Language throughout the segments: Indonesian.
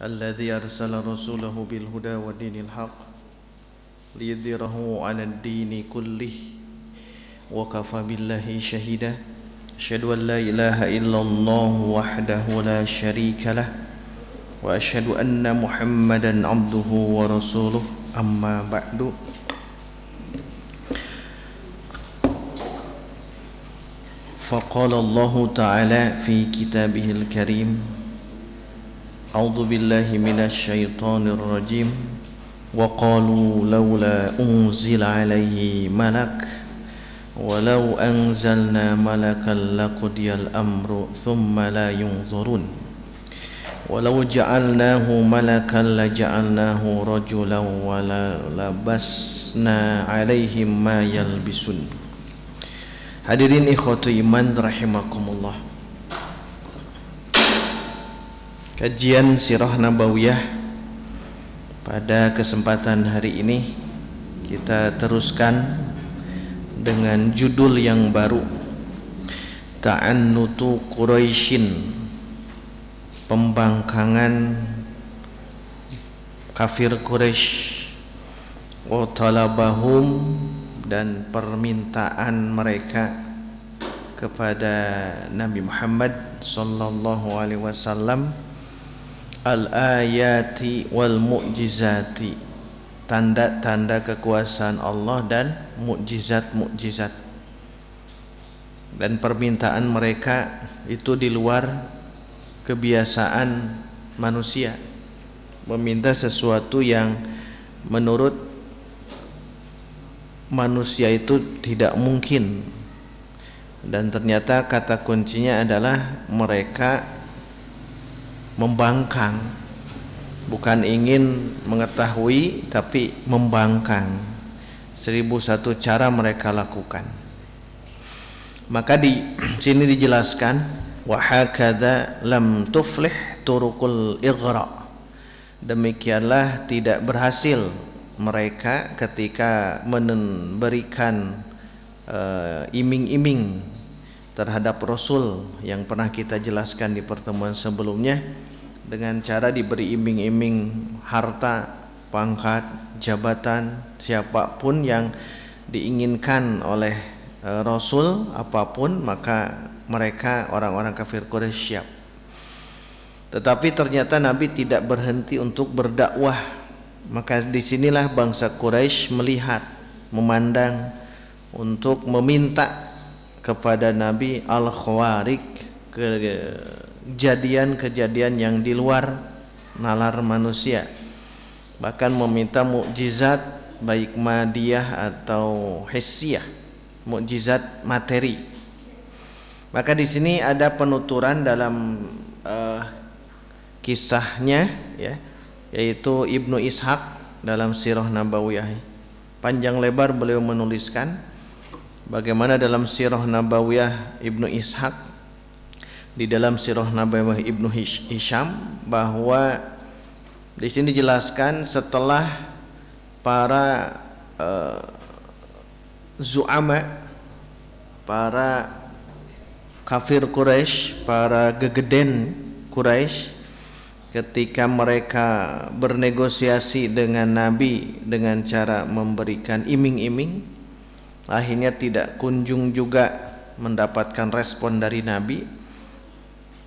الذي أرسل رسوله بالهدى ودين الحق ليظهره على الدين كله وكفى بالله شهيدا أشهد أن لا إله إلا الله وحده لا شريك له وأشهد أن محمدا عبده ورسوله أما بعد فقال الله تعالى في كتابه الكريم أعوذ بالله من الشيطان الرجيم وقالوا لولا أنزل عليه ملك ولو أنزلنا ملكا لقضي الأمر ثم لا ينظرون ولو جعلناه ملكا لجعلناه رجلا وللبسنا عليهم ما يلبسون. Hadirin ikhwatu iman rahimakumullah. Kajian Sirah Nabawiyah pada kesempatan hari ini kita teruskan dengan judul yang baru, Ta'annutu Quraisyin, pembangkangan kafir Quraisy, wa talabahum, dan permintaan mereka kepada Nabi Muhammad sallallahu alaihi wasallam al-ayati wal mu'jizati, tanda-tanda kekuasaan Allah dan mukjizat-mukjizat. Dan permintaan mereka itu di luar kebiasaan manusia, meminta sesuatu yang menurut manusia itu tidak mungkin. Dan ternyata kata kuncinya adalah mereka membangkang, bukan ingin mengetahui tapi membangkang. 1001 cara mereka lakukan. Maka di sini dijelaskan wa hakadha lam tuflih turuqul ighra, demikianlah tidak berhasil mereka ketika memberikan iming-iming terhadap Rasul yang pernah kita jelaskan di pertemuan sebelumnya, dengan cara diberi iming-iming harta, pangkat, jabatan, siapapun yang diinginkan oleh Rasul apapun, maka mereka orang-orang kafir Quraisy siap. Tetapi ternyata Nabi tidak berhenti untuk berdakwah. Maka disinilah bangsa Quraisy melihat, memandang untuk meminta kepada Nabi al-khawarik, kejadian-kejadian yang di luar nalar manusia, bahkan meminta mukjizat baik madiyah atau hissiyah, mukjizat materi. Maka di sini ada penuturan dalam kisahnya, ya, yaitu Ibnu Ishaq dalam Sirah Nabawiyah. Panjang lebar beliau menuliskan bagaimana dalam Sirah Nabawiyah Ibnu Ishaq, di dalam Sirah Nabawiyah Ibnu Hisham, bahwa di sini dijelaskan setelah para zu'ama, para kafir Quraisy, para gegeden Quraisy, ketika mereka bernegosiasi dengan Nabi dengan cara memberikan iming-iming, akhirnya tidak kunjung juga mendapatkan respon dari Nabi.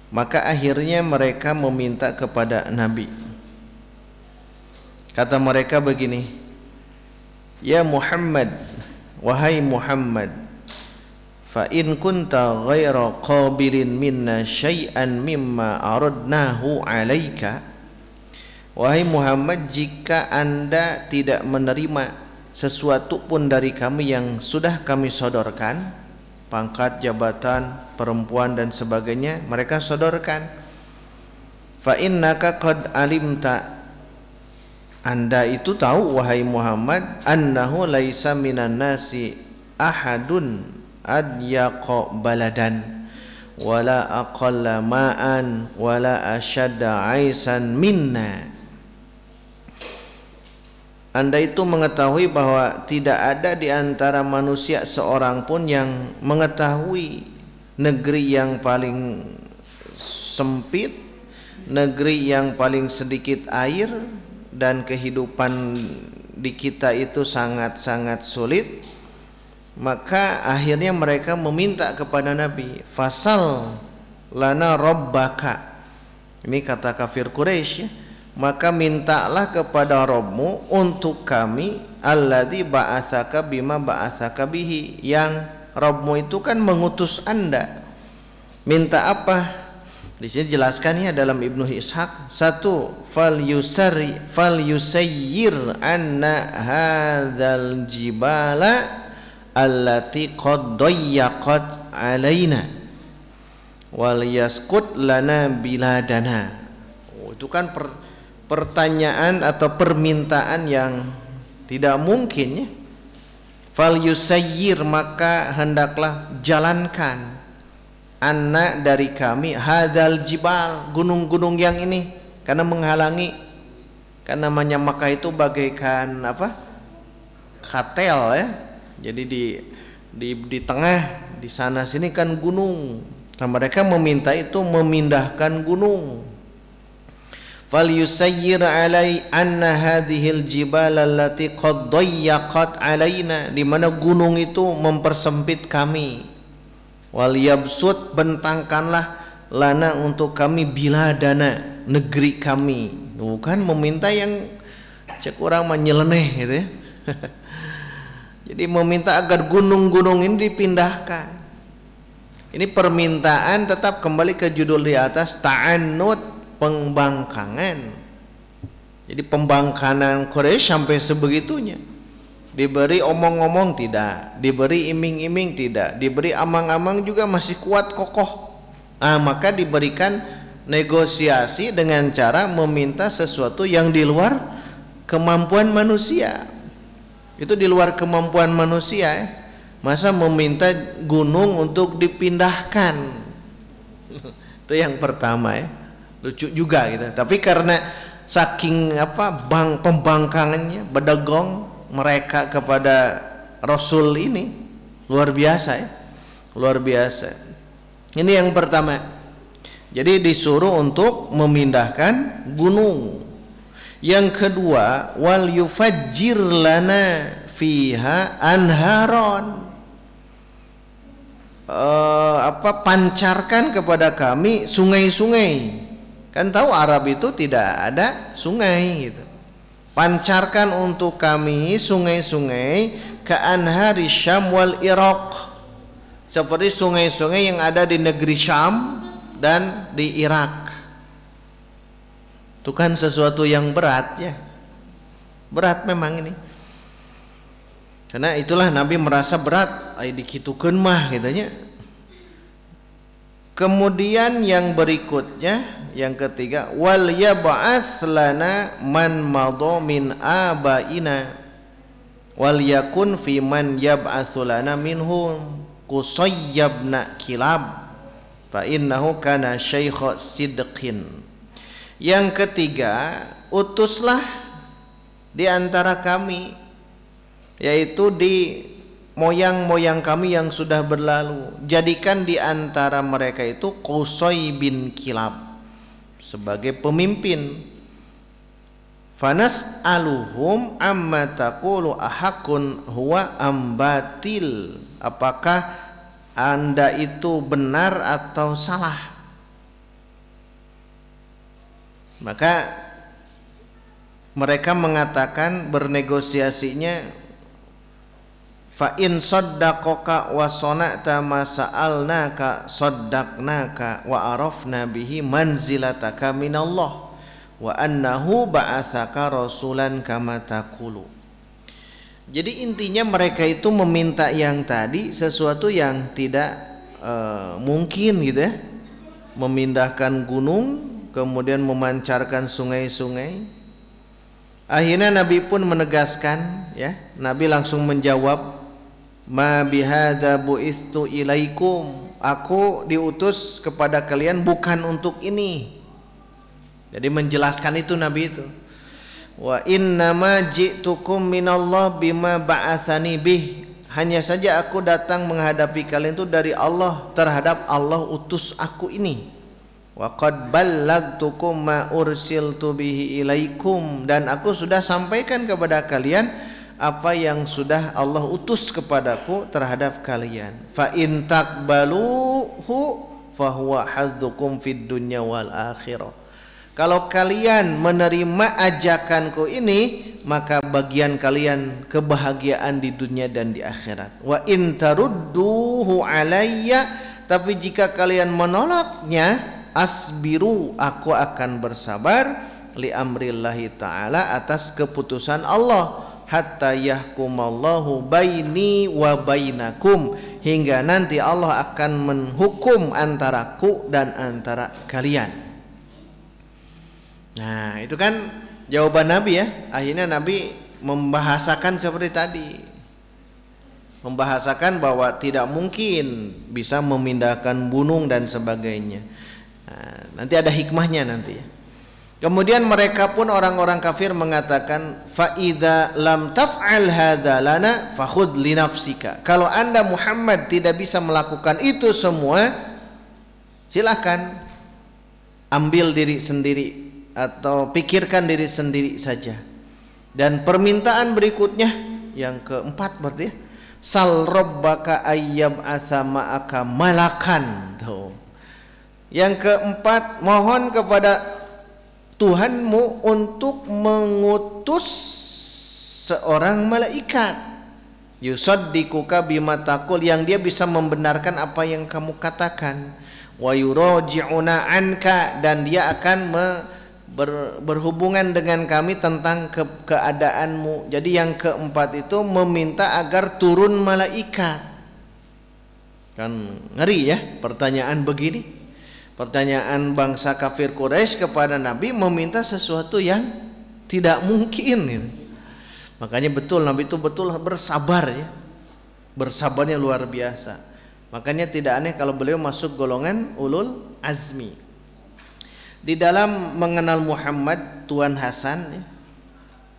Maka akhirnya mereka meminta kepada Nabi. Kata mereka begini, ya Muhammad, wahai Muhammad, fa in kunta ghaira qabilin minna syai'an mimma aradnahu alaika, wahai Muhammad, jika anda tidak menerima sesuatu pun dari kami yang sudah kami sodorkan, pangkat, jabatan, perempuan dan sebagainya, mereka sodorkan. Fa innaka qad alimta, anda itu tahu wahai Muhammad, annahu laisa minan nasi ahadun adyaqa baladan wala aqalla ma'an wala ashadda aisan minna. Anda itu mengetahui bahwa tidak ada di antara manusia seorang pun yang mengetahui negeri yang paling sempit negeri yang paling sedikit air dan kehidupan di kita itu sangat-sangat sulit. Maka akhirnya mereka meminta kepada Nabi, fasal lana rabbaka. Ini kata kafir Quraisy ya. Maka mintalah kepada Rabbmu untuk kami, alladzi ba'atsaka bima ba'atsaka bihi, yang Rabbmu itu kan mengutus Anda. Minta apa? Di sini jelaskannya dalam Ibnu Ishaq. Satu, fal yusayyir anna hadzal jibala allati qad dayyaqat alaina wal yaskut lana biladana. Itu kan pertanyaan atau permintaan yang tidak mungkin ya. Fal yusayyir, maka hendaklah jalankan, anna dari kami, hadzal jibal, gunung-gunung yang ini, karena menghalangi. Karena namanya Makkah itu bagaikan apa? Katel ya. Jadi di tengah, di sana sini kan gunung. Nah, mereka meminta itu memindahkan gunung. Fal yusayyir alai anna hadhil jibal allati qad dayyaqat alaina, di mana gunung itu mempersempit kami. Wal yabsut, bentangkanlah lana untuk kami biladana, negeri kami. Bukan meminta yang cek orang menyeleneh gitu ya. Jadi meminta agar gunung-gunung ini dipindahkan. Ini permintaan tetap kembali ke judul di atas, ta'annud, pembangkangan. Jadi pembangkangan Quraisy sampai sebegitunya. Diberi omong-omong tidak, diberi iming-iming tidak, diberi amang-amang juga masih kuat kokoh. Nah, maka diberikan negosiasi dengan cara meminta sesuatu yang di luar kemampuan manusia. Itu di luar kemampuan manusia ya. Masa meminta gunung untuk dipindahkan. Itu yang pertama ya. Lucu juga gitu. Tapi karena saking pembangkangannya, bedegong mereka kepada Rasul ini luar biasa ya. Luar biasa. Ini yang pertama. Jadi disuruh untuk memindahkan gunung. Yang kedua, wal yufajjir lana fiha anharon. Pancarkan kepada kami sungai-sungai. Kan tahu Arab itu tidak ada sungai gitu. Pancarkan untuk kami sungai-sungai ke anhari Syam wal Iraq, seperti sungai-sungai yang ada di negeri Syam dan di Irak. Itu kan sesuatu yang berat ya. Berat memang ini. Karena itulah Nabi merasa berat, ai dikitukeun mah katanya. Kemudian yang berikutnya, yang ketiga, wal yab'ats lana man madha min abaina wal yakun fi man yab'atsu lana minhum Qusayyabna Kilab fa innahu kana syaikh sidqin. Yang ketiga, utuslah di antara kami, yaitu di moyang-moyang kami yang sudah berlalu, jadikan di antara mereka itu Qusay bin Kilab sebagai pemimpin. Fanas aluhum amma taqulu ahakun huwa ambatil, apakah anda itu benar atau salah. Maka mereka mengatakan, bernegosiasinya, fa in saddaqaka wa sana'ta ma sa'alnaka saddaqnaka wa arafna bihi manzilataka minallah wa annahu ba'atsaka rasulan kama taqulu. Jadi intinya mereka itu meminta yang tadi sesuatu yang tidak mungkin gitu ya. Memindahkan gunung, kemudian memancarkan sungai-sungai. Akhirnya Nabi pun menegaskan ya. Nabi langsung menjawab, ma bihadza bu'istu ilaikum, aku diutus kepada kalian bukan untuk ini. Jadi menjelaskan itu Nabi itu. Wa innama ji'tukum minallah bima ba'atsani bih, hanya saja aku datang menghadapi kalian itu dari Allah, terhadap Allah utus aku ini. wa qad ballagtukum ma ursiltu bihi ilaikum, dan aku sudah sampaikan kepada kalian apa yang sudah Allah utus kepadaku terhadap kalian. Fa in taqbaluhu fahuwa hadzukum fid dunya wal akhirah. Kalau kalian menerima ajakanku ini, maka bagian kalian kebahagiaan di dunia dan di akhirat. Wa in tarudduhu alayya, tapi jika kalian menolaknya, asbiru, aku akan bersabar li amrillahi ta'ala, atas keputusan Allah, hatta yahkumallahu baini wa bainakum, hingga nanti Allah akan menghukum antaraku dan antara kalian. Nah, itu kan jawaban Nabi ya. Akhirnya Nabi membahasakan seperti tadi, membahasakan bahwa tidak mungkin bisa memindahkan gunung dan sebagainya. Nah, nanti ada hikmahnya nanti ya. Kemudian mereka pun orang-orang kafir mengatakan, fa idza lam taf'al hadza lana fakhudh li nafsika. Kalau Anda Muhammad tidak bisa melakukan itu semua, silakan ambil diri sendiri atau pikirkan diri sendiri saja. Dan permintaan berikutnya yang keempat berarti ya, sal rabbaka ayyab athama'aka malakan. Tuh. Yang keempat, mohon kepada Tuhanmu untuk mengutus seorang malaikat, yusaddiquka bima taqul, yang dia bisa membenarkan apa yang kamu katakan, wa yuraji'una anka, dan dia akan berhubungan dengan kami tentang keadaanmu. Jadi yang keempat itu meminta agar turun malaikat. Kan ngeri ya pertanyaan begini. Pertanyaan bangsa kafir Quraisy kepada Nabi meminta sesuatu yang tidak mungkin. Makanya betul Nabi itu betul bersabar ya. Bersabarnya luar biasa. Makanya tidak aneh kalau beliau masuk golongan ulul azmi. Di dalam mengenal Muhammad, Tuan Hasan ya,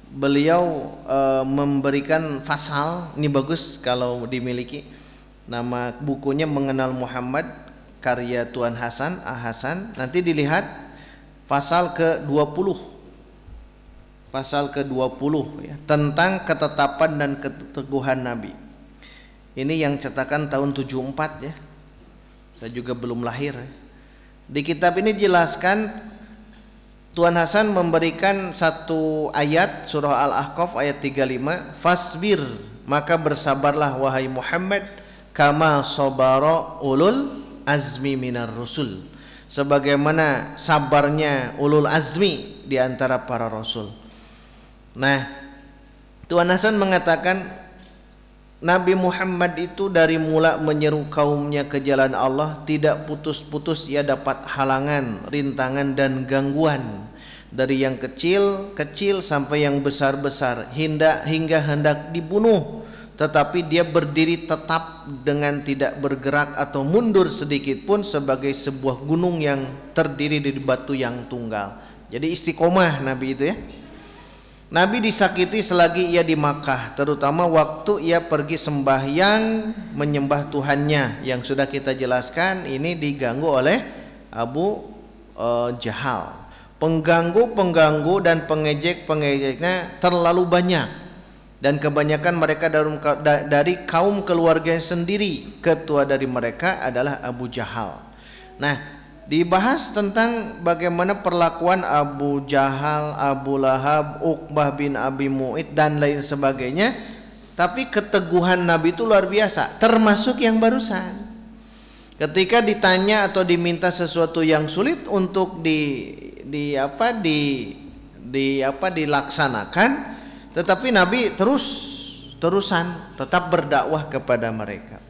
beliau memberikan fasal, ini bagus kalau dimiliki, nama bukunya Mengenal Muhammad, karya Tuan Hasan, Hasan. Nanti dilihat pasal ke-20, pasal ke-20 ya, tentang ketetapan dan keteguhan Nabi. Ini yang cetakan tahun 74 ya, saya juga belum lahir ya. Di kitab ini jelaskan, Tuan Hasan memberikan satu ayat surah Al-Ahqaf ayat 35, fasbir, maka bersabarlah wahai Muhammad, kama sabara ulul azmi minar rusul, sebagaimana sabarnya ulul azmi di antara para rasul. Nah, Tuan Hasan mengatakan Nabi Muhammad itu dari mula menyeru kaumnya ke jalan Allah, tidak putus-putus ia dapat halangan, rintangan dan gangguan, dari yang kecil-kecil sampai yang besar-besar, hingga hendak dibunuh, tetapi dia berdiri tetap dengan tidak bergerak atau mundur sedikit pun, sebagai sebuah gunung yang terdiri dari batu yang tunggal. Jadi istiqomah Nabi itu ya. Nabi disakiti selagi ia di Makkah, terutama waktu ia pergi sembahyang menyembah Tuhannya, yang sudah kita jelaskan ini diganggu oleh Abu Jahal. Pengganggu dan pengejek-pengejeknya terlalu banyak, dan kebanyakan mereka dari kaum keluarganya sendiri. Ketua dari mereka adalah Abu Jahal. Nah, dibahas tentang bagaimana perlakuan Abu Jahal, Abu Lahab, Uqbah bin Abi Mu'id dan lain sebagainya. Tapi keteguhan Nabi itu luar biasa, termasuk yang barusan. Ketika ditanya atau diminta sesuatu yang sulit untuk dilaksanakan, tetapi Nabi terusan tetap berdakwah kepada mereka.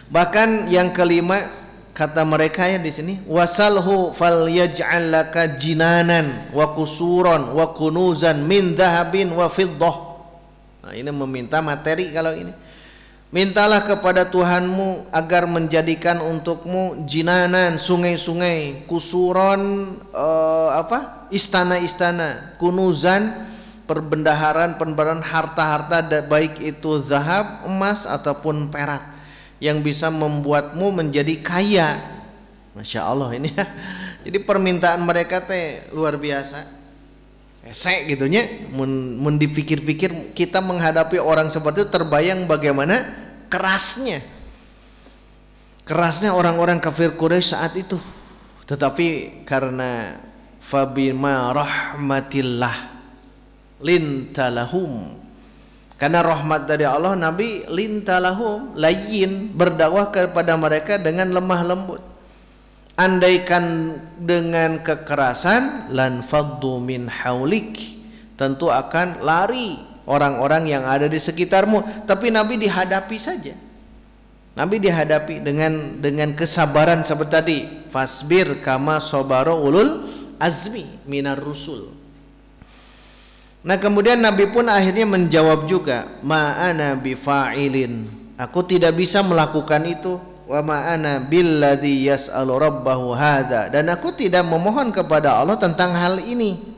Bahkan yang kelima, kata mereka ya di sini, wasalhu falyaj'al laka jinanan wa kusuran wa kunuzan min dhahabin wa fiddah. Nah, ini meminta materi. Kalau ini, mintalah kepada Tuhanmu agar menjadikan untukmu jinanan, sungai-sungai, kusuron, istana-istana, kunuzan, perbendaharaan harta-harta, baik itu zahab, emas ataupun perak, yang bisa membuatmu menjadi kaya. Masya Allah ini ya. Jadi permintaan mereka teh luar biasa. Esek gitunya. Mun dipikir-pikir kita menghadapi orang seperti itu terbayang bagaimana kerasnya orang-orang kafir Quraisy saat itu. Tetapi karena fabima rahmatillah lintalahum, karena rahmat dari Allah, Nabi lintalahum, layyin, berdakwah kepada mereka dengan lemah lembut. Andaikan dengan kekerasan, lan faddu min haulik, tentu akan lari orang-orang yang ada di sekitarmu. Tapi Nabi dihadapi saja. Nabi dihadapi dengan kesabaran seperti tadi, fasbir kama sabara ulul azmi minar rusul. Nah kemudian Nabi pun akhirnya menjawab juga, ma'ana bifa'ilin, aku tidak bisa melakukan itu, wa ma'ana billadhi yas'alu rabbahu hadha, dan aku tidak memohon kepada Allah tentang hal ini.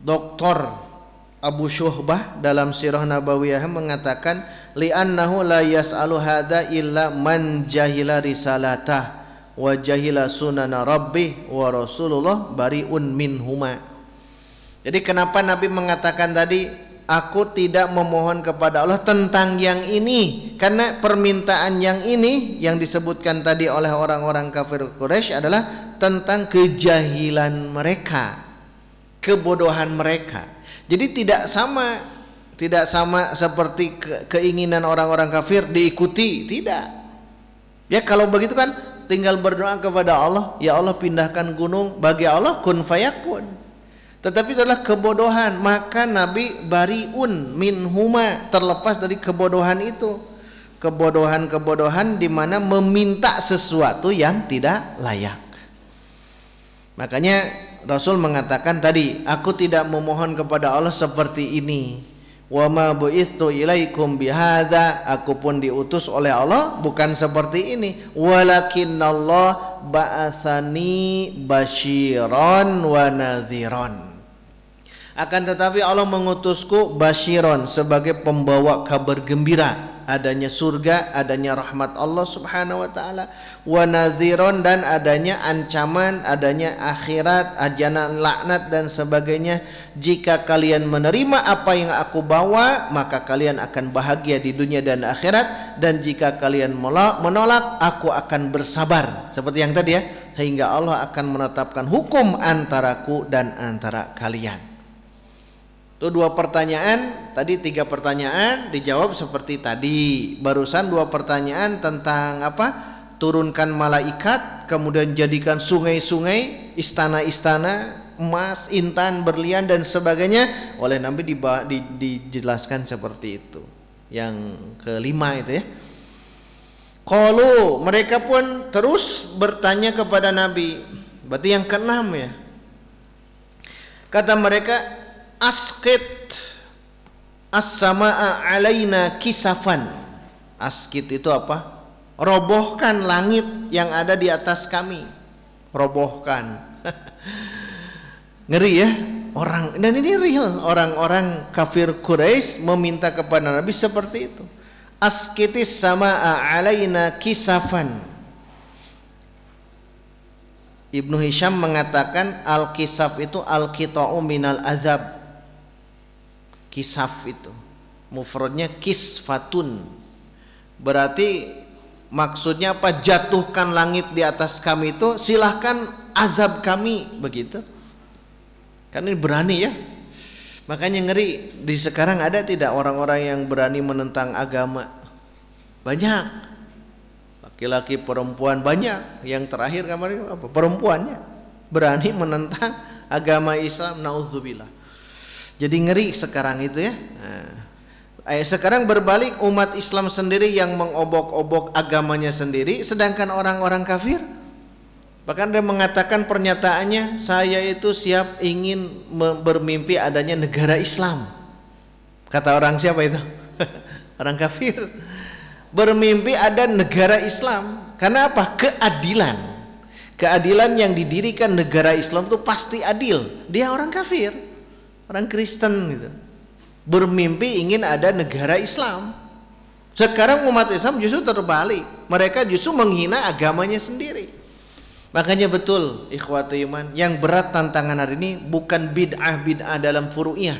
Dr. Abu Syuhbah dalam Sirah Nabawiyah mengatakan, li'annahu la yas'alu hadha illa man jahila risalatah wa jahila sunana rabbih wa rasulullah bari'un minhuma. Jadi kenapa Nabi mengatakan tadi aku tidak memohon kepada Allah tentang yang ini, karena permintaan yang ini yang disebutkan tadi oleh orang-orang kafir Quraisy adalah tentang kejahilan mereka, kebodohan mereka. Jadi tidak sama seperti keinginan orang-orang kafir diikuti, tidak. Ya kalau begitu kan tinggal berdoa kepada Allah, ya Allah pindahkan gunung, bagi Allah kun fayakun. Tetapi itu adalah kebodohan, maka Nabi bariun minhuma, terlepas dari kebodohan itu. Kebodohan-kebodohan di mana meminta sesuatu yang tidak layak. Makanya Rasul mengatakan tadi, aku tidak memohon kepada Allah seperti ini. Wa ma bu'itsu ilaikum bihadza, aku pun diutus oleh Allah bukan seperti ini. Walakinnallah ba'atsani basyiran wa nadhiran. Akan tetapi Allah mengutusku basyiron, sebagai pembawa kabar gembira adanya surga, adanya rahmat Allah Subhanahu wa taala, wa nadhiron, dan adanya ancaman, adanya akhirat, ajaran laknat dan sebagainya. Jika kalian menerima apa yang aku bawa, maka kalian akan bahagia di dunia dan akhirat, dan jika kalian menolak, aku akan bersabar seperti yang tadi ya, hingga Allah akan menetapkan hukum antaraku dan antara kalian. Itu dua pertanyaan, tadi 3 pertanyaan dijawab seperti tadi. Barusan 2 pertanyaan tentang apa? Turunkan malaikat, kemudian jadikan sungai-sungai, istana-istana, emas, intan, berlian dan sebagainya. Oleh Nabi dijelaskan seperti itu. Yang kelima itu ya. Qalu, mereka pun terus bertanya kepada Nabi. Berarti yang keenam ya. Kata mereka, askit as-samaa alaina kisafan. Askit itu apa? Robohkan langit yang ada di atas kami. Robohkan. Ngeri ya orang, dan ini real, orang-orang kafir Quraisy meminta kepada Nabi seperti itu. Askitis samaa alaina kisafan. Ibnu Hisham mengatakan al-kisaf itu al-qita'u minal azab. Kisaf itu mufradnya kisfatun, berarti maksudnya apa? Jatuhkan langit di atas kami itu, silahkan azab kami, begitu kan. Ini berani ya, makanya ngeri. Di sekarang ada tidak orang-orang yang berani menentang agama? Banyak, laki-laki perempuan banyak. Yang terakhir kemarin apa? Perempuannya berani menentang agama Islam, nauzubillah. Jadi ngeri sekarang itu ya. Sekarang berbalik, umat Islam sendiri yang mengobok-obok agamanya sendiri, sedangkan orang-orang kafir bahkan dia mengatakan pernyataannya, saya itu siap ingin bermimpi adanya negara Islam. Kata orang siapa itu? Orang kafir. Bermimpi ada negara Islam. Karena apa? Keadilan. Keadilan yang didirikan negara Islam itu pasti adil. Dia orang kafir, orang Kristen gitu. Bermimpi ingin ada negara Islam. Sekarang umat Islam justru terbalik, mereka justru menghina agamanya sendiri. Makanya betul ikhwati iman, yang berat tantangan hari ini bukan bid'ah dalam furu'iyah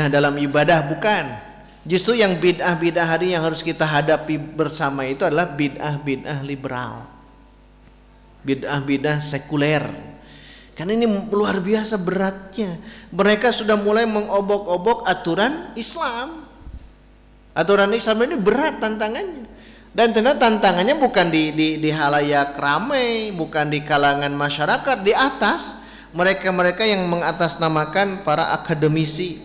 dalam ibadah, bukan. Justru yang bid'ah hari yang harus kita hadapi bersama itu adalah bid'ah liberal, bid'ah sekuler. Karena ini luar biasa beratnya. Mereka sudah mulai mengobok-obok aturan Islam. Aturan Islam ini berat tantangannya. Dan ternyata tantangannya bukan di halayak ramai, bukan di kalangan masyarakat, di atas. Mereka-mereka yang mengatasnamakan para akademisi,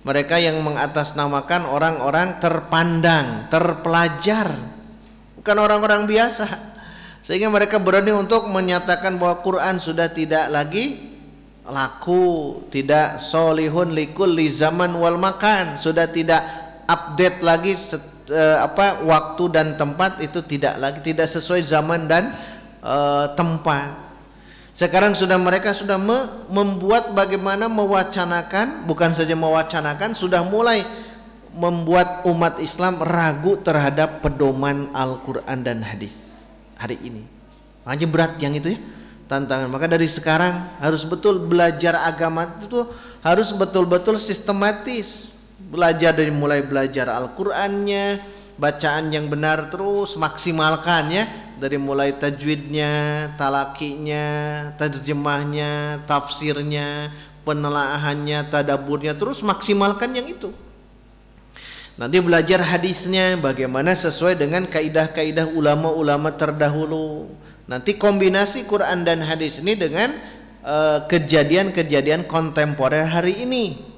mereka yang mengatasnamakan orang-orang terpandang, terpelajar, bukan orang-orang biasa. Sehingga mereka berani untuk menyatakan bahwa Quran sudah tidak lagi laku, tidak solihun likulli zaman wal makan, sudah tidak update lagi waktu dan tempat, itu tidak sesuai zaman dan tempat. Sekarang mereka sudah membuat bagaimana mewacanakan, bukan saja mewacanakan, sudah mulai membuat umat Islam ragu terhadap pedoman Al-Quran dan hadis hari ini. Makanya berat yang itu ya, tantangan. Maka dari sekarang harus betul belajar agama itu harus betul-betul sistematis. Mulai belajar Al-Qur'annya, bacaan yang benar, terus maksimalkan ya, dari mulai tajwidnya, talakinya, terjemahnya, tafsirnya, penelaahannya, tadaburnya, terus maksimalkan yang itu. Nanti belajar hadisnya bagaimana sesuai dengan kaidah-kaidah ulama-ulama terdahulu. Nanti kombinasi Quran dan hadis ini dengan kejadian-kejadian kontemporer hari ini.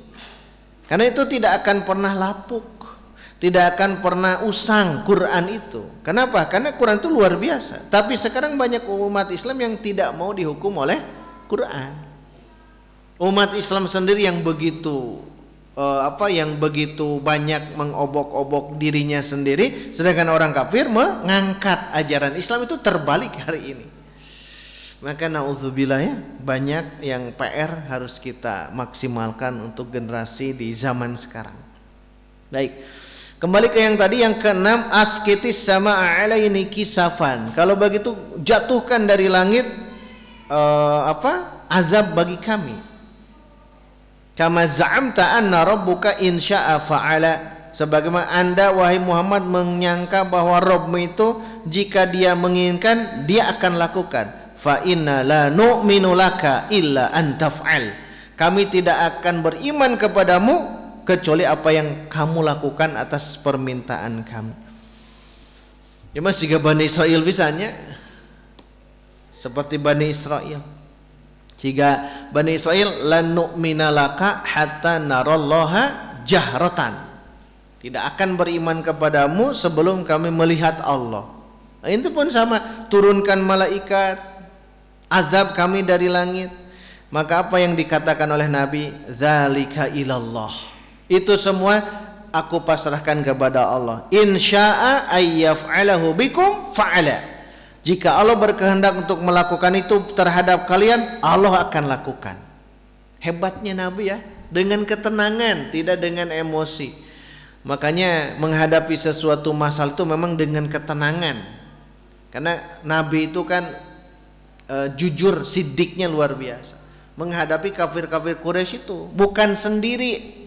Karena itu tidak akan pernah lapuk, tidak akan pernah usang Quran itu. Kenapa? Karena Quran itu luar biasa. Tapi sekarang banyak umat Islam yang tidak mau dihukum oleh Quran. Umat Islam sendiri yang begitu banyak mengobok-obok dirinya sendiri, sedangkan orang kafir mengangkat ajaran Islam. Itu terbalik hari ini. Maka na'udzubillah ya, banyak yang PR harus kita maksimalkan untuk generasi di zaman sekarang. Baik, kembali ke yang tadi, yang keenam, asqitis sama alaini kisafan. Kalau begitu jatuhkan dari langit azab bagi kami. Kama za'amta anna rabbuka insya'a fa'ala, sebagaimana Anda wahai Muhammad menyangka bahwa Rabbmu itu jika dia menginginkan dia akan lakukan. Fa inna la nu'minu laka illa an taf'al, kami tidak akan beriman kepadamu kecuali apa yang kamu lakukan atas permintaan kami. Ya mas, jika Bani Israel bisanya seperti Bani Israel, jika Bani Israel lan nu'mina laka hatta narallaha jahratan, tidak akan beriman kepadamu sebelum kami melihat Allah. Nah, itu pun sama, turunkan malaikat, azab kami dari langit. Maka apa yang dikatakan oleh Nabi, zalika ilallah, itu semua aku pasrahkan kepada Allah. Insya'a ayyaf'alahu bikum fa'ala, jika Allah berkehendak untuk melakukan itu terhadap kalian, Allah akan lakukan. Hebatnya Nabi ya, dengan ketenangan, tidak dengan emosi. Makanya menghadapi sesuatu masalah itu memang dengan ketenangan. Karena Nabi itu kan jujur, sidiknya luar biasa. Menghadapi kafir-kafir Quraisy itu bukan sendiri.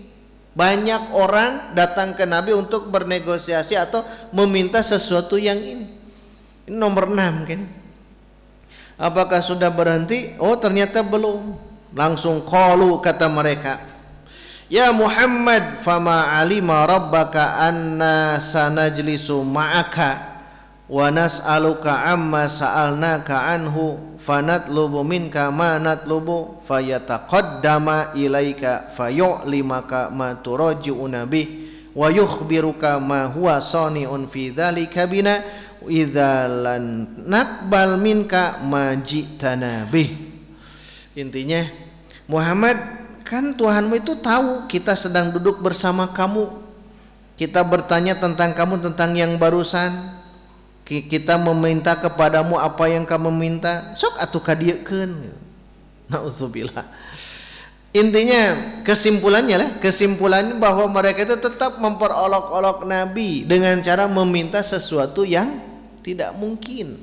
Banyak orang datang ke Nabi untuk bernegosiasi atau meminta sesuatu yang ini. Ini nomor 6 kan. Apakah sudah berhenti? Oh ternyata belum. Langsung qalu, kata mereka, ya Muhammad, fama alima rabbaka anna sanajlisu ma'aka wa nas'aluka amma sa'alnaka anhu fanatlubu minka ma natlubu fayataqaddama ilaika fayu'limaka ma turaji'una bih wa yukhbiruka ma huwa sani'un fi dzalika bina idza lan naqbal minka ma ji'tana bih. Intinya, Muhammad, kan Tuhanmu itu tahu kita sedang duduk bersama kamu, kita bertanya tentang kamu, tentang yang barusan kita meminta kepadamu apa yang kamu minta, sok atuh kadiekeun. Nauzubillah. Intinya kesimpulannya bahwa mereka itu tetap memperolok-olok Nabi dengan cara meminta sesuatu yang tidak mungkin.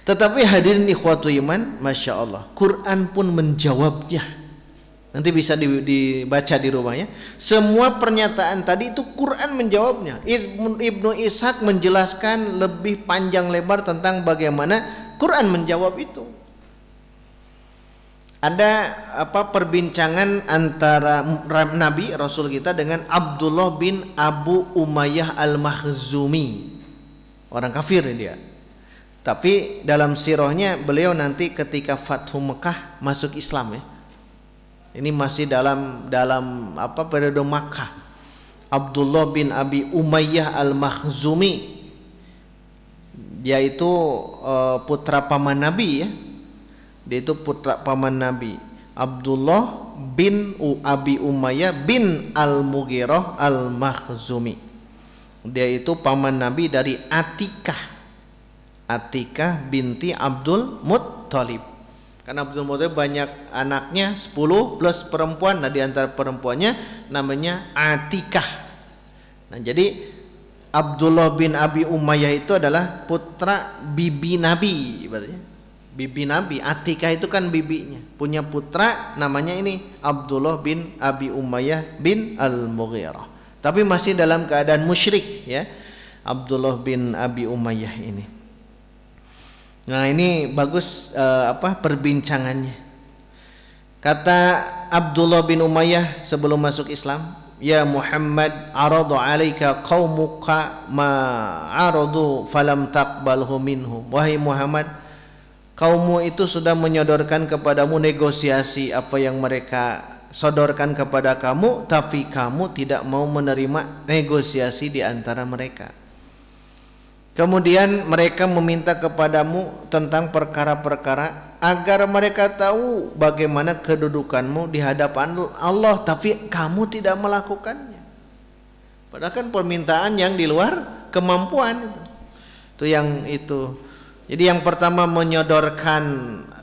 Tetapi hadirin ikhwatu iman, Masya Allah, Quran pun menjawabnya. Nanti bisa dibaca di rumahnya. Semua pernyataan tadi itu Quran menjawabnya. Ibnu Ishaq menjelaskan lebih panjang lebar tentang bagaimana Quran menjawab itu. Ada perbincangan antara Nabi Rasul kita dengan Abdullah bin Abu Umayyah Al-Makhzumi, orang kafir dia. Tapi dalam sirahnya beliau nanti ketika Fathu Mekah masuk Islam ya. Ini masih dalam periode Makkah. Abdullah bin Abi Umayyah Al-Makhzumi, dia itu putra paman Nabi ya. Dia itu putra paman Nabi, Abdullah bin Abi Umayyah bin Al-Mughirah Al-Makhzumi. Dia itu paman Nabi dari Atikah binti Abdul Muttalib. Karena Abdul Muttalib banyak anaknya 10 plus perempuan. Nah di antara perempuannya namanya Atikah. Nah jadi Abdullah bin Abi Umayyah itu adalah putra bibi Nabi ibaratnya. Bibi Nabi, Atikah itu kan bibinya, punya putra namanya ini Abdullah bin Abi Umayyah bin Al-Mughirah. Tapi masih dalam keadaan musyrik ya, Abdullah bin Abi Umayyah ini. Nah ini bagus perbincangannya. Kata Abdullah bin Umayyah sebelum masuk Islam, ya Muhammad, aradu alaika qaumuka ma aradu falam taqbalhu minhum. Wahai Muhammad, kaummu itu sudah menyodorkan kepadamu negosiasi apa yang mereka sodorkan kepada kamu, tapi kamu tidak mau menerima negosiasi di antara mereka. Kemudian mereka meminta kepadamu tentang perkara-perkara agar mereka tahu bagaimana kedudukanmu di hadapan Allah, tapi kamu tidak melakukannya. Padahal kan permintaan yang di luar kemampuan itu yang itu. Jadi yang pertama menyodorkan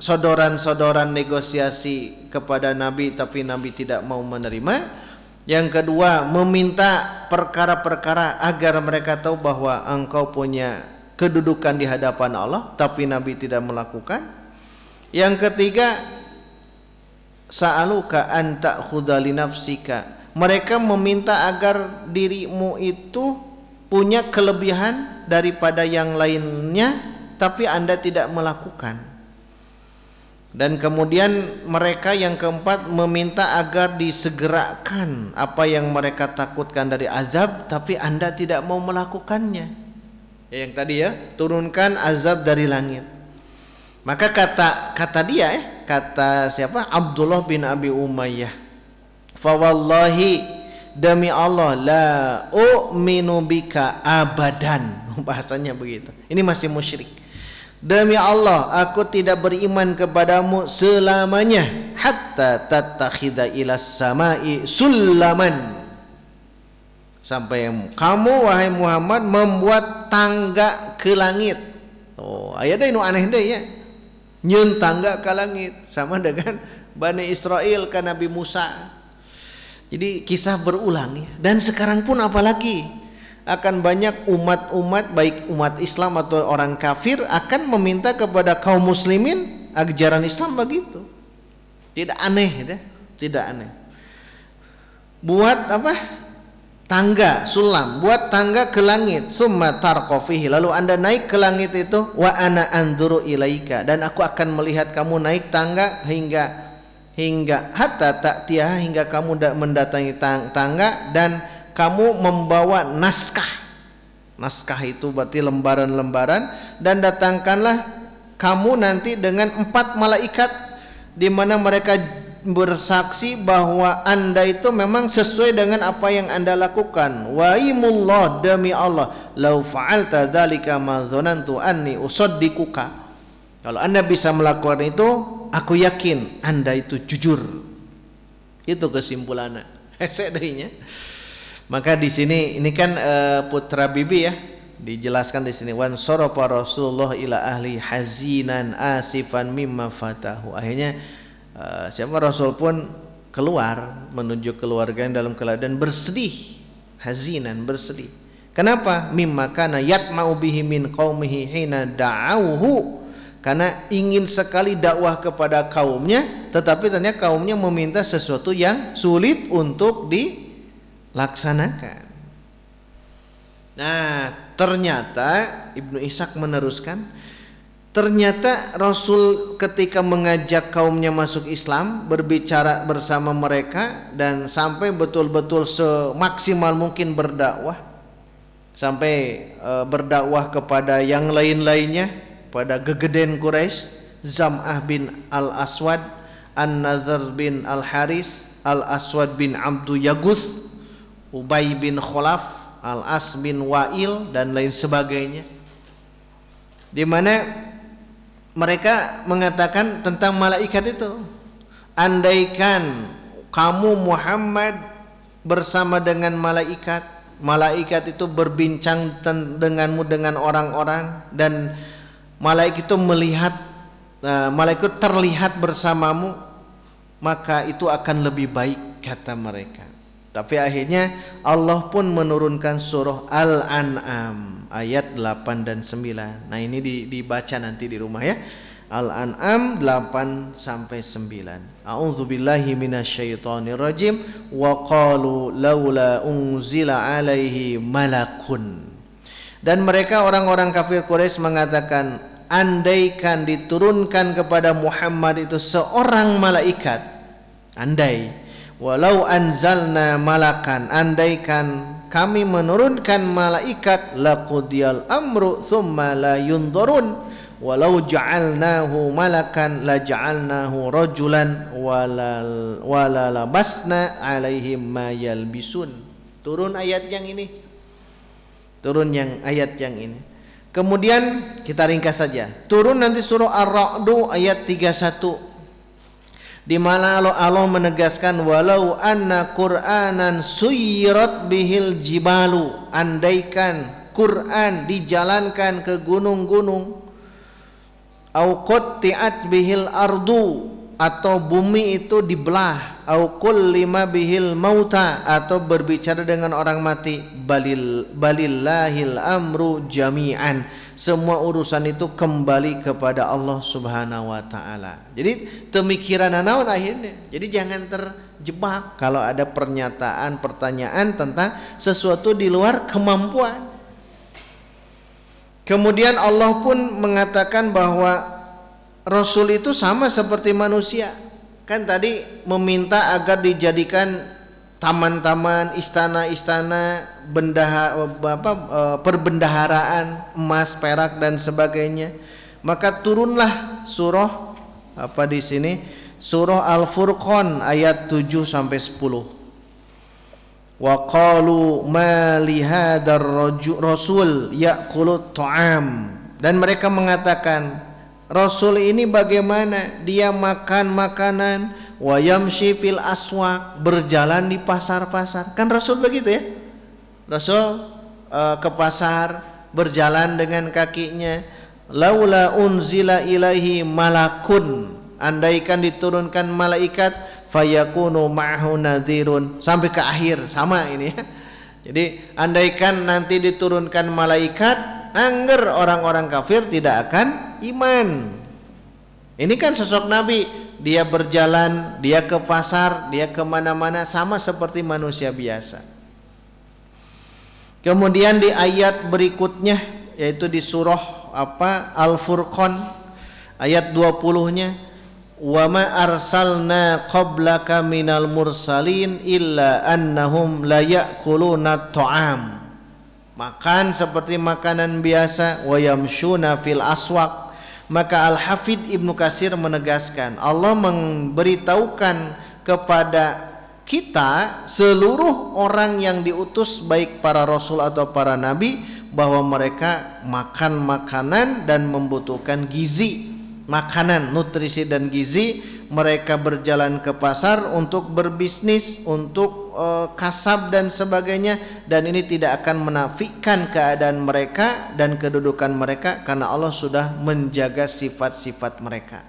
sodoran-sodoran negosiasi kepada Nabi tapi Nabi tidak mau menerima. Yang kedua meminta perkara-perkara agar mereka tahu bahwa engkau punya kedudukan di hadapan Allah tapi Nabi tidak melakukan. Yang ketiga sa'aluka an ta'khudha li nafsika. Mereka meminta agar dirimu itu punya kelebihan daripada yang lainnya tapi Anda tidak melakukan. Dan kemudian mereka yang keempat meminta agar disegerakan apa yang mereka takutkan dari azab tapi Anda tidak mau melakukannya. Ya, yang tadi ya, turunkan azab dari langit. Maka kata dia kata siapa? Abdullah bin Abi Umayyah, fa wallahi, demi Allah, la u'minu bika abadan. Bahasanya begitu. Ini masih musyrik. Demi Allah, aku tidak beriman kepadamu selamanya hatta tattakhidha ilas samai sulaman. Sampai kamu wahai Muhammad membuat tangga ke langit. Oh, ayat ini aneh deh ya. Nyun tangga ke langit sama dengan Bani Israel ke Nabi Musa. Jadi kisah berulang ya. Dan sekarang pun apalagi akan banyak umat-umat baik umat Islam atau orang kafir akan meminta kepada kaum muslimin ajaran Islam begitu. Tidak aneh ya? Tidak aneh. Buat apa? Tangga, sulam, buat tangga ke langit, summa tarqafihi, lalu Anda naik ke langit itu, wa ana anzuru ilaika, dan aku akan melihat kamu naik tangga hingga hatta ta'tiyah, hingga kamu mendatangi tangga dan kamu membawa naskah. Naskah itu berarti lembaran-lembaran, dan datangkanlah kamu nanti dengan 4 malaikat di mana mereka bersaksi bahwa Anda itu memang sesuai dengan apa yang Anda lakukan. Wa imullah, demi Allah, lau fa'alta dzalika ma dzanantu anni usaddiquka. Kalau Anda bisa melakukan itu, aku yakin Anda itu jujur. Itu kesimpulannya. Sedihnya. Maka di sini ini kan putra bibi ya, dijelaskan di sini wan sarafa Rasulullah ila ahli hazinan asifan mimma fatahu. Akhirnya Siapa Rasul pun keluar menuju keluarganya dalam keadaan bersedih, hazinan, bersedih. Kenapa? Mimma kana yatma'u bihi min qaumihi hina da'auhu, karena ingin sekali dakwah kepada kaumnya, tetapi ternyata kaumnya meminta sesuatu yang sulit untuk dilaksanakan. Nah, ternyata Ibnu Ishaq meneruskan, ternyata Rasul ketika mengajak kaumnya masuk Islam, berbicara bersama mereka dan sampai betul-betul semaksimal mungkin berdakwah, sampai berdakwah kepada yang lain-lainnya, pada gegeden Quraisy, Zam'ah bin Al-Aswad, An-Nazar bin Al-Haris, Al-Aswad bin Abdu Yaguth, Ubay bin Khalaf, Al-As bin Wa'il dan lain sebagainya, di mana mereka mengatakan tentang malaikat itu, andaikan kamu Muhammad bersama dengan malaikat, malaikat itu berbincang denganmu dengan orang-orang, dan malaikat itu melihat, malaikat terlihat bersamamu, maka itu akan lebih baik, kata mereka. Tapi akhirnya Allah pun menurunkan surah Al-An'am ayat 8 dan 9. Nah, ini dibaca nanti di rumah ya. Al-An'am 8 sampai 9. A'udzubillahi minasyaitonirrajim. Wa qalu laula unzila alaihi malakun. Dan mereka orang-orang kafir Quraisy mengatakan, andaikan diturunkan kepada Muhammad itu seorang malaikat. Andai, walau anzalna malakan, andaikan kami menurunkan malaikat, laqudiyal amru thumma la yundurun, walau ja'alnahu malakan la ja'alnahu rajulan wala labasna alaihim ma yalbisun. Turun ayat yang ini, turun yang ayat yang ini. Kemudian kita ringkas saja, turun nanti surah Ar-Ra'du ayat 31, di mana Allah menegaskan, walau anna Qur'anan suyirat bihil jibalu, andaikan Quran dijalankan ke gunung-gunung, au qutti'at bihil ardu, atau bumi itu dibelah, au kullima bihil mauta, atau berbicara dengan orang mati, balillahil amru jami'an, semua urusan itu kembali kepada Allah Subhanahu wa taala. Jadi pemikiran naon akhirnya. Jadi jangan terjebak kalau ada pernyataan, pertanyaan tentang sesuatu di luar kemampuan. Kemudian Allah pun mengatakan bahwa Rasul itu sama seperti manusia. Kan tadi meminta agar dijadikan taman-taman, istana-istana, perbendaharaan emas, perak dan sebagainya. Maka turunlah surah apa di sini? Surah Al-Furqan ayat 7 sampai 10. Wa qalu ma li hadzal rasul ya'kulu ta'am, dan mereka mengatakan, Rasul ini bagaimana dia makan makanan, wa yamshi fil aswaq, berjalan di pasar-pasar. Kan Rasul begitu ya, Rasul ke pasar berjalan dengan kakinya. Laula unzila ilaihi malakun, andaikan diturunkan malaikat, fayakunu ma'hu nadhirun, sampai ke akhir sama ini ya. Jadi andaikan nanti diturunkan malaikat, angger orang-orang kafir tidak akan iman. Ini kan sosok Nabi, dia berjalan, dia ke pasar, dia kemana-mana sama seperti manusia biasa. Kemudian di ayat berikutnya, yaitu di surah Al-Furqan ayat 20-nya, wa ma arsalna qablaka minal mursalin illa annahum la ya'kuluna ta'am, makan seperti makanan biasa, wa yamshuna fil aswaq. Maka Al-Hafidh Ibnu Katsir menegaskan, Allah memberitahukan kepada kita, seluruh orang yang diutus, baik para rasul atau para nabi, bahwa mereka makan makanan dan membutuhkan gizi, makanan, nutrisi dan gizi. Mereka berjalan ke pasar untuk berbisnis, untuk kasab dan sebagainya, dan ini tidak akan menafikan keadaan mereka dan kedudukan mereka, karena Allah sudah menjaga sifat-sifat mereka.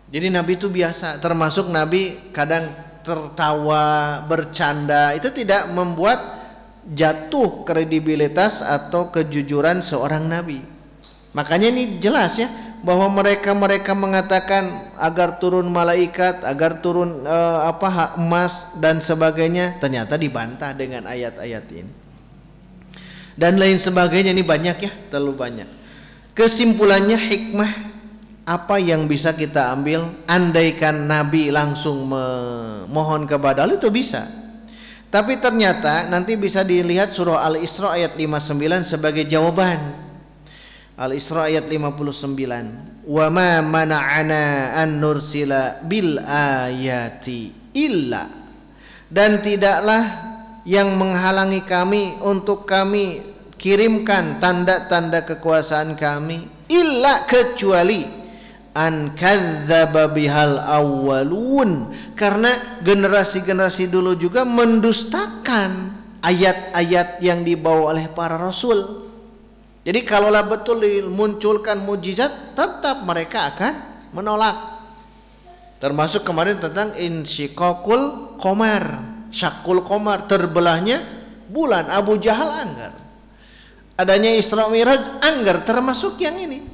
Jadi Nabi itu biasa, termasuk Nabi kadang tertawa, bercanda, itu tidak membuat jatuh kredibilitas atau kejujuran seorang Nabi. Makanya ini jelas ya, bahwa mereka mengatakan agar turun malaikat, agar turun emas dan sebagainya, ternyata dibantah dengan ayat-ayat ini. Dan lain sebagainya, ini banyak ya, terlalu banyak. Kesimpulannya, hikmah apa yang bisa kita ambil? Andaikan Nabi langsung memohon kepada Allah, itu bisa. Tapi ternyata nanti bisa dilihat surah Al-Isra ayat 59 sebagai jawaban. Al-Isra ayat 59. Wa ma mana'ana an nursila bil ayati illa, dan tidaklah yang menghalangi kami untuk kami kirimkan tanda-tanda kekuasaan kami, illa, kecuali an kadzdzaba bihal awwalun, karena generasi-generasi dulu juga mendustakan ayat-ayat yang dibawa oleh para rasul. Jadi kalaulah betul dimunculkan mukjizat, tetap mereka akan menolak. Termasuk kemarin tentang insyiqaqul qamar, syaqul qamar, terbelahnya bulan, Abu Jahal anggar. Adanya Isra Mi'raj anggar, termasuk yang ini.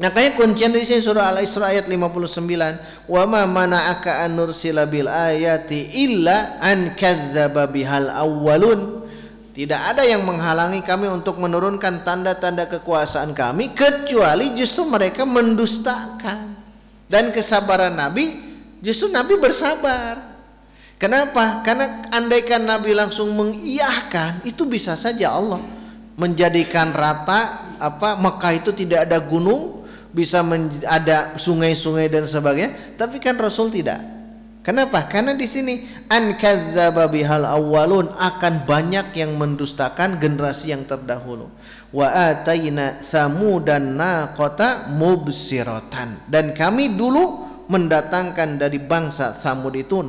Makanya kuncian di sini surah Al-Isra ayat 59, wa ma mana'aka an nursila bil ayati illa an kadzdzaba bihal awwalun. Tidak ada yang menghalangi kami untuk menurunkan tanda-tanda kekuasaan kami, kecuali justru mereka mendustakan. Dan kesabaran Nabi, justru Nabi bersabar. Kenapa? Karena andaikan Nabi langsung mengiyahkan, itu bisa saja Allah menjadikan rata Mekah itu tidak ada gunung, bisa ada sungai-sungai dan sebagainya, tapi kan Rasul tidak. Kenapa? Karena di sini an kadzdzaba bihal awwalun, akan banyak yang mendustakan generasi yang terdahulu. Wa ataina samudan naqata mubsiratan, dan kami dulu mendatangkan dari bangsa Samud itu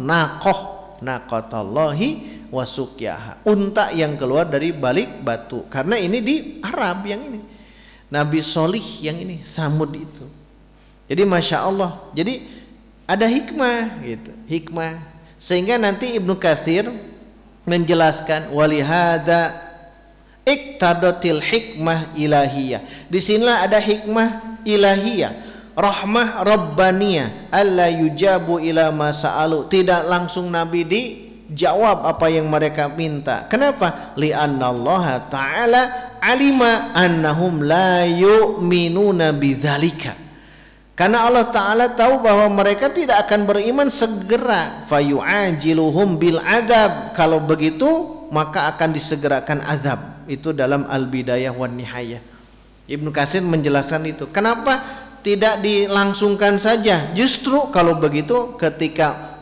naqatallahi wa suqyaha, unta yang keluar dari balik batu. Karena ini di Arab yang ini, Nabi Solih yang ini, Samud itu. Jadi Masya Allah, jadi ada hikmah gitu, hikmah. Sehingga nanti Ibnu Katsir menjelaskan walihada iktadatil hikmah ilahiyah. Di sinilah ada hikmah ilahiyah, rahmah rabbaniyah, alla yujabu ila ma sa'alu. Tidak langsung Nabi dijawab apa yang mereka minta. Kenapa? Li'annallaha ta'ala alima annahum la yu'minuna bidzalika, karena Allah Ta'ala tahu bahwa mereka tidak akan beriman segera. Fayu'ajiluhum bil adab, kalau begitu maka akan disegerakan azab. Itu dalam Al-Bidayah wan Nihayah. Ibnu Katsir menjelaskan itu. Kenapa tidak dilangsungkan saja? Justru kalau begitu, ketika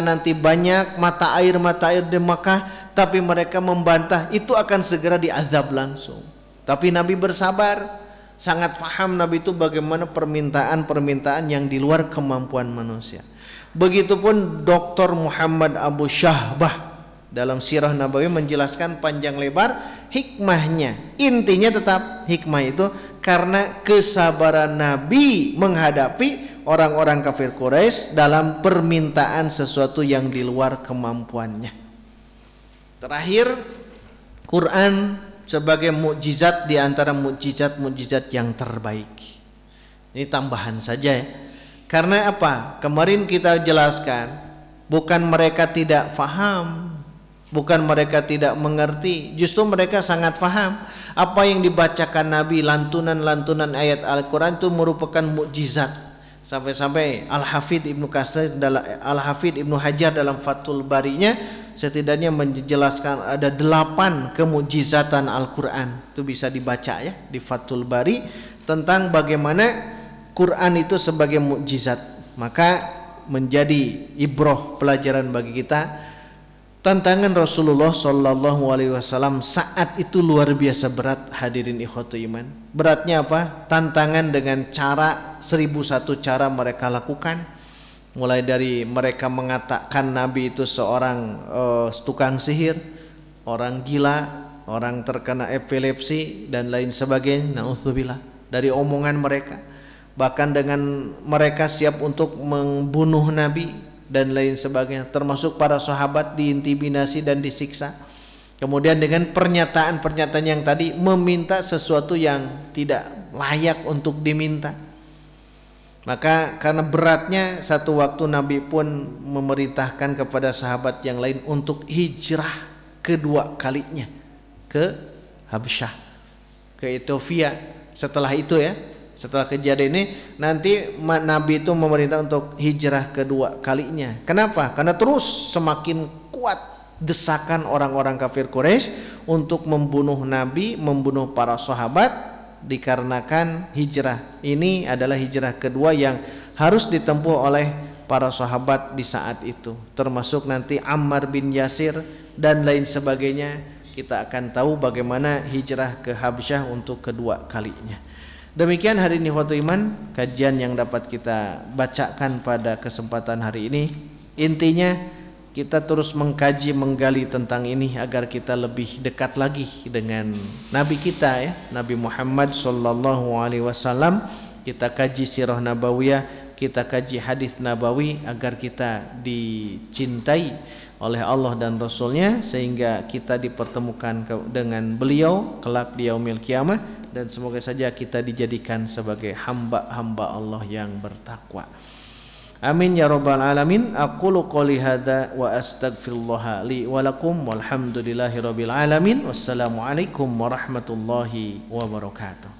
nanti banyak mata air di Makkah, tapi mereka membantah, itu akan segera diazab langsung. Tapi Nabi bersabar, sangat paham Nabi itu bagaimana permintaan yang di luar kemampuan manusia. Begitupun Dr. Muhammad Abu Syahbah dalam Sirah Nabawiyah menjelaskan panjang lebar hikmahnya. Intinya tetap hikmah itu karena kesabaran Nabi menghadapi orang-orang kafir Quraisy dalam permintaan sesuatu yang di luar kemampuannya. Terakhir, Quran sebagai mukjizat di antara mukjizat-mukjizat yang terbaik. Ini tambahan saja ya. Karena apa? Kemarin kita jelaskan, bukan mereka tidak faham, bukan mereka tidak mengerti, justru mereka sangat faham. Apa yang dibacakan Nabi, lantunan-lantunan ayat Al-Quran itu merupakan mukjizat. Sampai-sampai Al-Hafidh Ibnu Hajar dalam Fathul Barinya setidaknya menjelaskan ada 8 kemukjizatan Al-Quran. Itu bisa dibaca ya di Fathul Bari, tentang bagaimana Quran itu sebagai mukjizat. Maka menjadi ibroh, pelajaran bagi kita. Tantangan Rasulullah SAW saat itu luar biasa berat, hadirin ikhwatu iman. Beratnya apa? Tantangan dengan cara 1001 cara mereka lakukan. Mulai dari mereka mengatakan Nabi itu seorang tukang sihir, orang gila, orang terkena epilepsi dan lain sebagainya. Na'udzubillah, dari omongan mereka. bahkan dengan mereka siap untuk membunuh Nabi dan lain sebagainya, termasuk para sahabat diintimidasi dan disiksa. Kemudian dengan pernyataan-pernyataan yang tadi meminta sesuatu yang tidak layak untuk diminta. Maka karena beratnya, satu waktu Nabi pun memerintahkan kepada sahabat yang lain untuk hijrah kedua kalinya ke Habsyah, ke Ethiopia. Setelah itu ya, setelah kejadian ini nanti Nabi itu memerintah untuk hijrah kedua kalinya. Kenapa? Karena terus semakin kuat desakan orang-orang kafir Quraisy untuk membunuh Nabi, membunuh para sahabat, dikarenakan hijrah ini adalah hijrah kedua yang harus ditempuh oleh para sahabat di saat itu, termasuk nanti Ammar bin Yasir dan lain sebagainya. Kita akan tahu bagaimana hijrah ke Habsyah untuk kedua kalinya. Demikian hari ini waktu iman, kajian yang dapat kita bacakan pada kesempatan hari ini. Intinya kita terus mengkaji, menggali tentang ini agar kita lebih dekat lagi dengan Nabi kita ya, Nabi Muhammad sallallahu alaihi wasallam. Kita kaji sirah nabawiyah, kita kaji hadis nabawi agar kita dicintai oleh Allah dan Rasulnya, sehingga kita dipertemukan dengan beliau kelak di yaumil qiyamah, dan semoga saja kita dijadikan sebagai hamba-hamba Allah yang bertakwa. Amin ya rabbal alamin. Aqulu qouli hadza wa astaghfirullah li wa lakum walhamdulillahi rabbil alamin. Wassalamu alaikum warahmatullahi wabarakatuh.